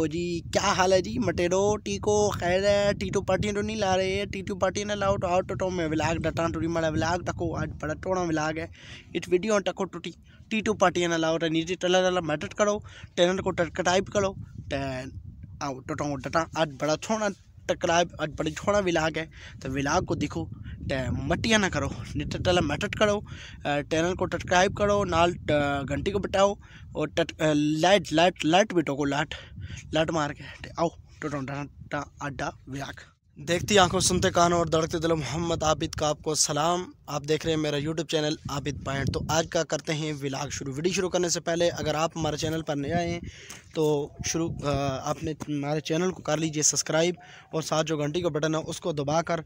तो जी क्या हाल है जी मटेरो टीको खैर है टीटू पार्टी तो नहीं ला रहे हैं टीटू पार्टी ने लाओ तो आओ तो में विलाग डटा टूरी मारा विलाग टको आज बड़ा टोना विलाग है इस वीडियो टको टूटी टीटू पार्टी ने लाओ तो नीचे टला मैटट करो टैलेंट को टाइप करो टैन आओ टोटो डटा आज बड़ा छोड़ा टकराए आज बड़ी छोड़ा विलाग है तो विलाग को देखो मटिया ना करो नीचे टला मैटट करो चैनल को सब्सक्राइब करो नाल घंटी को बटाओ और लाइट लाइट लाइट भी टोको लाइट मार के आओ टोटा अड्डा विलाग देखती आंखों सुनते कानों और दौड़ते दिलों मोहम्मद आबिद का आपको सलाम। आप देख रहे हैं मेरा यूट्यूब चैनल आबिद पॉइंट। तो आज का करते हैं विलाग शुरू। वीडियो शुरू करने से पहले अगर आप हमारे चैनल पर नए आए हैं तो आपने हमारे चैनल को कर लीजिए सब्सक्राइब और साथ जो घंटी का बटन है उसको दबाकर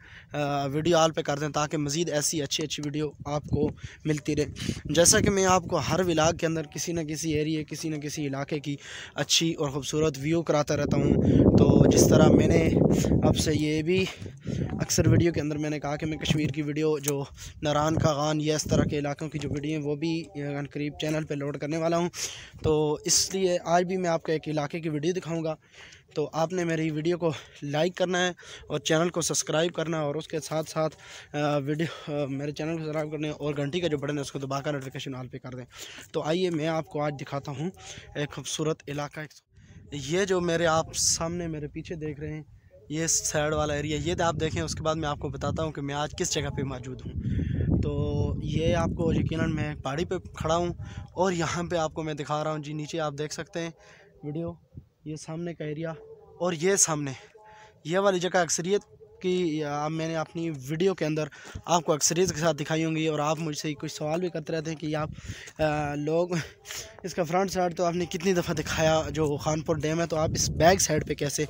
वीडियो ऑल पे कर दें ताकि मज़ीद ऐसी अच्छी वीडियो आपको मिलती रहे। जैसा कि मैं आपको हर विलाग के अंदर किसी न किसी एरिया किसी न किसी इलाके की अच्छी और ख़ूबसूरत व्यू कराता रहता हूँ। तो जिस तरह मैंने आपसे ये भी अक्सर वीडियो के अंदर मैंने कहा कि मैं कश्मीर की वीडियो जो नारान खागान या इस तरह के इलाकों की जो वीडियो हैं वो भी करीब चैनल पे लोड करने वाला हूं। तो इसलिए आज भी मैं आपको एक इलाके की वीडियो दिखाऊंगा। तो आपने मेरी वीडियो को लाइक करना है और चैनल को सब्सक्राइब करना है और उसके साथ साथ वीडियो मेरे चैनल को सब्सक्राइब करना है और घंटी का जो बटन है उसको दबाकर नोटिफिकेशन ऑल पे कर दें। तो आइए मैं आपको आज दिखाता हूँ एक खूबसूरत इलाका। ये जो मेरे आप सामने मेरे पीछे देख रहे हैं ये साइड वाला एरिया ये आप देखें। उसके बाद मैं आपको बताता हूँ कि मैं आज किस जगह पे मौजूद हूँ। तो ये आपको यकीनन मैं पहाड़ी पे खड़ा हूँ और यहाँ पे आपको मैं दिखा रहा हूँ जी। नीचे आप देख सकते हैं वीडियो ये सामने का एरिया और ये सामने ये वाली जगह अक्सरियत की मैंने अपनी वीडियो के अंदर आपको अक्सरियत के साथ दिखाई होंगी। और आप मुझसे कुछ सवाल भी करते रहते हैं कि आप लोग इसका फ्रंट साइड तो आपने कितनी दफ़ा दिखाया जो खानपुर डैम है, तो आप इस बैक साइड पे कैसे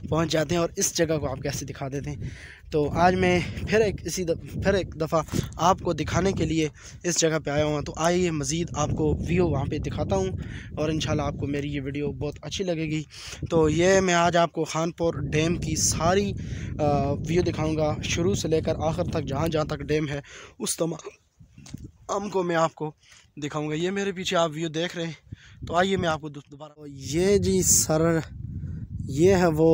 पहुंच जाते हैं और इस जगह को आप कैसे दिखा देते हैं। तो आज मैं फिर एक दफ़ा आपको दिखाने के लिए इस जगह पे आया हूँ। तो आइए मज़ीद आपको व्यू वहाँ पे दिखाता हूँ और इंशाल्लाह आपको मेरी ये वीडियो बहुत अच्छी लगेगी। तो ये मैं आज आपको खानपुर डैम की सारी व्यू दिखाऊंगा शुरू से लेकर आखिर तक। जहाँ तक डैम है उस तमाम को मैं आपको दिखाऊंगा। ये मेरे पीछे आप व्यू देख रहे हैं। तो आइए मैं आपको दोबारा ये जी सर ये है वो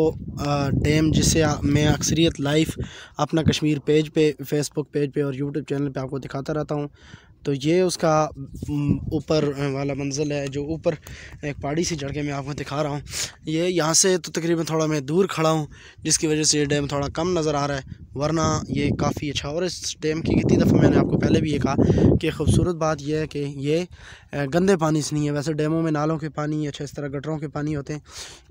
डैम जिसे मैं अक्सरियत लाइव अपना कश्मीर पेज पे फेसबुक पेज पे और यूट्यूब चैनल पे आपको दिखाता रहता हूँ। तो ये उसका ऊपर वाला मंजिल है जो ऊपर एक पहाड़ी से चढ़ के मैं आपको दिखा रहा हूँ। ये यहाँ से तो तकरीबन थोड़ा मैं दूर खड़ा हूँ जिसकी वजह से ये डैम थोड़ा कम नज़र आ रहा है, वरना ये काफ़ी अच्छा। और इस डैम की कितनी दफ़ा मैंने आपको पहले भी ये कहा कि खूबसूरत बात यह है कि ये गंदे पानी से नहीं है। वैसे डैमों में नालों के पानी अच्छा इस तरह गटरों के पानी होते हैं,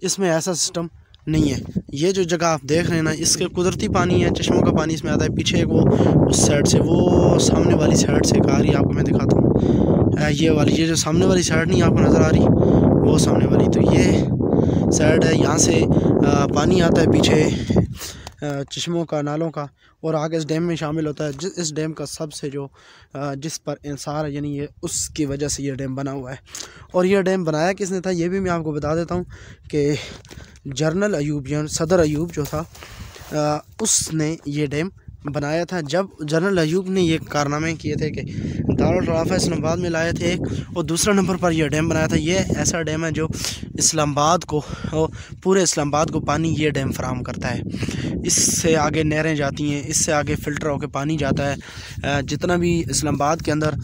इसमें ऐसा सिस्टम नहीं है। ये जो जगह आप देख रहे हैं ना इसके कुदरती पानी है, चश्मों का पानी इसमें आता है। पीछे एक वो उस साइड से वो सामने वाली साइड से आ रही है, आपको मैं दिखाता हूँ। ये वाली ये जो सामने वाली साइड नहीं आपको नज़र आ रही वो सामने वाली, तो ये साइड है। यहाँ से पानी आता है पीछे चश्मों का नालों का और आगे इस डैम में शामिल होता है। इस डैम का सबसे जो जिस पर इंसार है यानी ये उसकी वजह से ये डैम बना हुआ है। और ये डैम बनाया किसने था ये भी मैं आपको बता देता हूँ कि जनरल अयूब सदर अयूब जो था उसने ये डैम बनाया था। जब जनरल अयूब ने ये कारनामे किए थे कि दारुल खिलाफा इस्लामाबाद में लाए थे एक और दूसरा नंबर पर यह डैम बनाया था। ये ऐसा डैम है जो इस्लामाबाद को पूरे इस्लामाबाद को पानी ये डैम फराहम करता है। इससे आगे नहरें जाती हैं, इससे आगे फ़िल्टर होकर पानी जाता है। जितना भी इस्लामाबाद के अंदर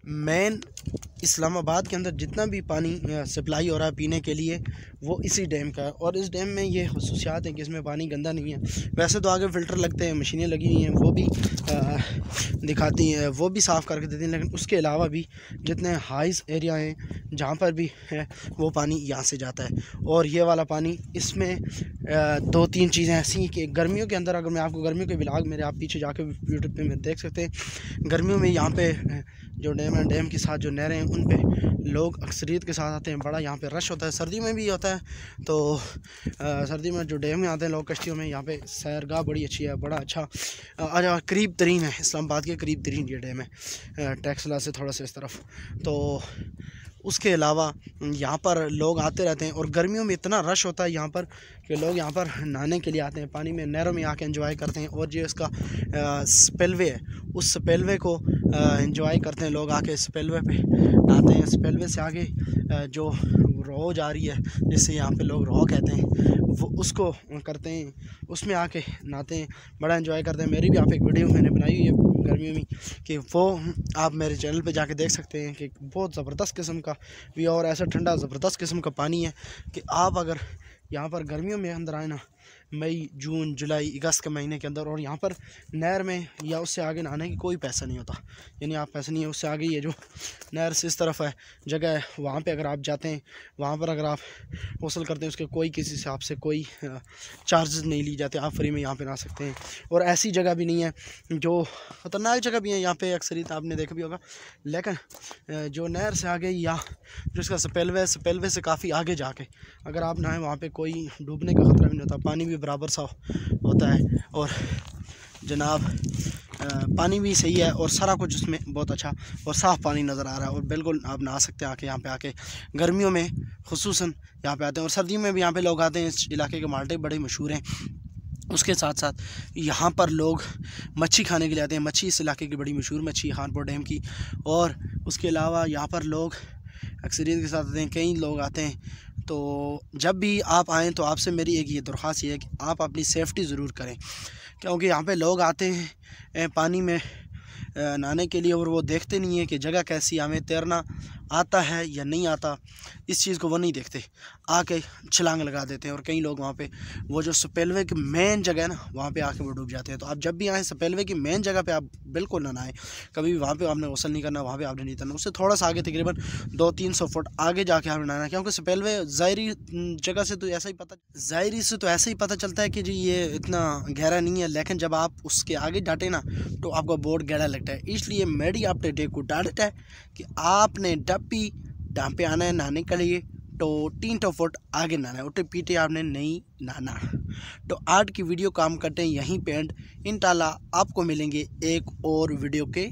मेन इस्लामाबाद के अंदर जितना भी पानी सप्लाई हो रहा है पीने के लिए वो इसी डैम का है। और इस डैम में ये खसूसियात हैं कि इसमें पानी गंदा नहीं है। वैसे तो आगे फ़िल्टर लगते हैं, मशीनें लगी हुई हैं वो भी दिखाती हैं, वो भी साफ़ करके देती हैं, लेकिन उसके अलावा भी जितने हाइस एरिया हैं जहाँ पर भी है वो पानी यहाँ से जाता है। और ये वाला पानी इसमें 2-3 चीज़ें ऐसी हैं कि गर्मियों के अंदर अगर मैं आपको गर्मियों के व्लॉग मेरे आप पीछे जाके यूट्यूब पे में देख सकते हैं। गर्मियों में यहाँ पे जो डैम है डैम के साथ जो नहरें हैं उन पे लोग अक्सरियत के साथ आते हैं, बड़ा यहाँ पे रश होता है। सर्दी में भी होता है तो सर्दी में जो डैम में आते हैं लोग कश्तियों में, यहाँ पे सैरगाह बड़ी अच्छी है, बड़ा अच्छा करीब तरीन है, इस्लामाबाद के करीब तरीन ये डैम है टैक्सला से थोड़ा सा इस तरफ। तो उसके अलावा यहाँ पर लोग आते रहते हैं और गर्मियों में इतना रश होता है यहाँ पर कि लोग यहाँ पर नहाने के लिए आते हैं, पानी में नहरों में आके एंजॉय करते हैं। और जो इसका स्पेलवे है उस स्पेलवे को एंजॉय करते हैं लोग, आके स्पेलवे पे नहाते हैं। स्पेलवे से आगे जो रो जा रही है, जिससे यहाँ पे लोग रो कहते हैं, वो उसको करते हैं, उसमें आके नहाते हैं, बड़ा एंजॉय करते हैं। मेरी भी आप एक वीडियो मैंने बनाई हुई है गर्मियों में कि वो आप मेरे चैनल पे जाके देख सकते हैं कि बहुत ज़बरदस्त किस्म का भी और ऐसा ठंडा ज़बरदस्त किस्म का पानी है कि आप अगर यहाँ पर गर्मियों में अंदर आए ना, मई जून जुलाई अगस्त के महीने के अंदर, और यहाँ पर नहर में या उससे आगे नहाने की कोई पैसा नहीं होता, यानी आप पैसा नहीं है उससे आगे ये जो नहर से इस तरफ है जगह है, वहाँ पे अगर आप जाते हैं, वहाँ पर अगर आप गौसल करते हैं, उसके कोई किसी से आपसे कोई चार्जेस नहीं ली जाते, आप फ्री में यहाँ पे नहा सकते हैं। और ऐसी जगह भी नहीं है जो ख़तरनाक जगह भी है यहाँ पे, अक्सरियत आपने देखा भी होगा, लेकिन जो नहर से आगे या जो इसका स्पेलवे से काफ़ी आगे जाके अगर आप नहाएं, वहाँ पे कोई डूबने का ख़तरा भी नहीं होता, पानी भी बराबर सा होता है, और जनाब पानी भी सही है, और सारा कुछ उसमें बहुत अच्छा और साफ़ पानी नज़र आ रहा है, और बिल्कुल आप नहा सकते हैं आके यहाँ पे आके। गर्मियों में खुसूसन यहाँ पे आते हैं, और सर्दियों में भी यहाँ पे लोग आते हैं। इस इलाके के माल्टे बड़े मशहूर हैं। उसके साथ साथ यहाँ पर लोग मच्छी खाने के लिए आते हैं। मच्छी इस इलाके की बड़ी मशहूर मच्छी है खानपुर डैम की, और उसके अलावा यहाँ पर लोग अक्सरियत के साथ आते हैं, कई लोग आते हैं। तो जब भी आप आएँ तो आपसे मेरी एक ये दरख्वास्त ये है कि आप अपनी सेफ़्टी ज़रूर करें, क्योंकि यहाँ पे लोग आते हैं पानी में नहाने के लिए, और वो देखते नहीं है कि जगह कैसी, हमें तैरना आता है या नहीं आता, इस चीज़ को वो नहीं देखते, आके छलांग लगा देते हैं। और कई लोग वहाँ पे वो जो स्पेलवे की मेन जगह है ना, वहाँ पे आके वो डूब जाते हैं। तो आप जब भी आएँ स्पेलवे की मेन जगह पे आप बिल्कुल ना नहाएं, कभी भी वहाँ पे आपने गौसल नहीं करना, वहाँ पे आपने नहीं तैरना, उससे थोड़ा सा आगे तकरीबन 200-300 फुट आगे जाके आपने नहाना, क्योंकि स्पेलवे ज़ाहिरी जगह से तो ऐसा ही पता चलता है कि जी ये इतना गहरा नहीं है, लेकिन जब आप उसके आगे जाते ना तो आपका बोर्ड गहरा लगता है। इसलिए मेरी आपने डे को डांट है कि आपने डब्बी डाम पे आना है नहाने के लिए, तो 300 फुट आगे नहाना है, उठे पीटे आपने नहीं नहाना। तो आज की वीडियो काम करते हैं यहीं पे एंड। इंशाल्लाह आपको मिलेंगे एक और वीडियो के